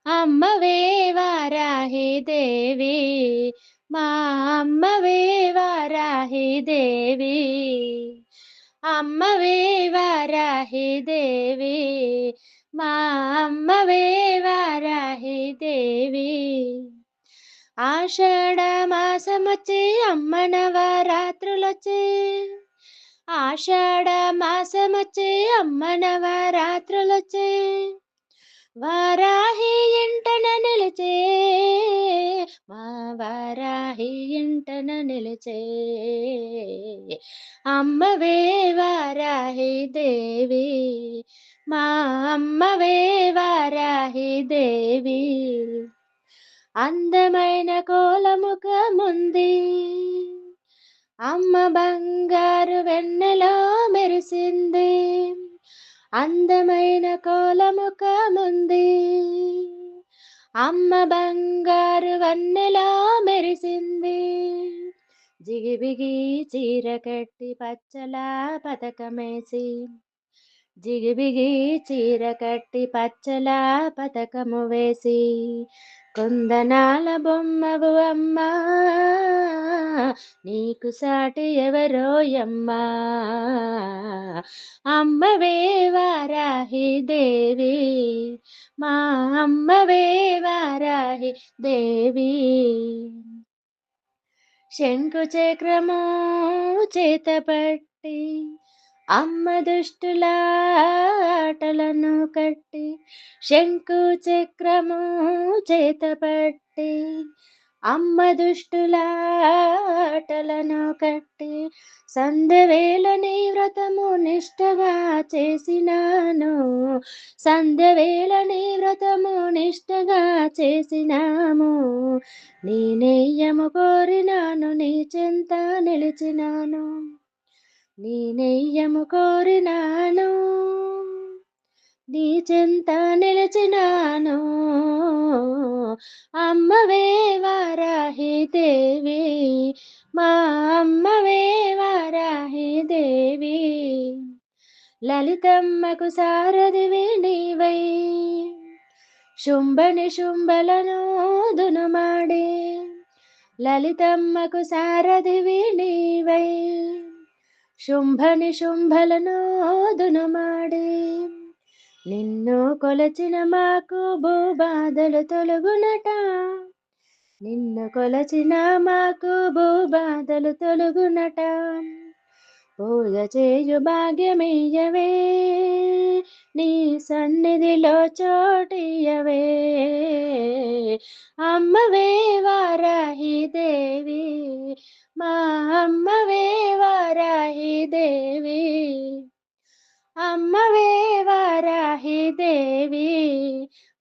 అమ్మవే వారాహి దేవి, మా అమ్మవే వారాహి దేవి. అమ్మవే వారాహి దేవి, మా అమ్మవే వారాహి దేవి. ఆషాఢ మాసమొచ్చి అమ్మ నవరాత్రులొచ్చి, ఆషాఢ మాసమొచ్చి అమ్మ నవరాత్రులొచ్చి, వారాహి ఇంటన నిలిచే, మా వారాహి ఇంటన నిలిచే. అమ్మవే వారాహి దేవి, మా అమ్మవే వారాహి దేవి. అందమైన కోలముఖముంది, అమ్మ బంగారు వెన్నెలో మెరిసింది. అందమైన కోలముఖముంది, అమ్మ బంగారు వన్నెలా మెరిసింది. జిగిబిగి చీర కట్టి పచ్చలా పతకమేసి, జిగిబిగి చీర కట్టి పచ్చలా పతకము వేసి, కొందనాల బొమ్మవు అమ్మా, నీకు సాటి ఎవరోయమ్మా. అమ్మవే వారాహి దేవి, మా అమ్మవే వారాహి దేవి. శంకు చక్రము చేతపట్టి, అమ్మ దుష్టుల ఆటలను కట్టి. శంకు చక్రము చేతపట్టి, అమ్మ దుష్టుల ఆటలను కట్టి. సంధ్యవేళ నీ వ్రతము నిష్టగా చేసినాను, సంధ్యవేళ నీ వ్రతము నిష్టగా చేసినాము. నీ నెయ్యము కోరినాను, నీ చెంత నిలిచినాను, నీ నెయ్యము కోరినాను, నీ చెంత నిలిచినాను. అమ్మవే వారాహి దేవి, మా అమ్మవే వారాహి దేవి. లలితమ్మకు సారథివి నీవై, శుంభని శుంభలను దునుమాడే. లలితమ్మకు సారథివి నీవై, శుంభని శుంభలను దునుమాడే. నిన్ను కొలచిన మాకు భూబాధలు తొలగునట, నిన్ను కొలచిన మాకు భూబాధలు తొలగునట. పూజ చేయు భాగ్యమియ్యవే, నీ సన్నిధిలో చోటియ్యవే. అమ్మవే వారాహి దేవి, మా అమ్మవే వారాహి దేవి. అమ్మవే వారాహి దేవి,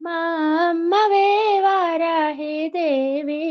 మా అమ్మవే వారాహి దేవి.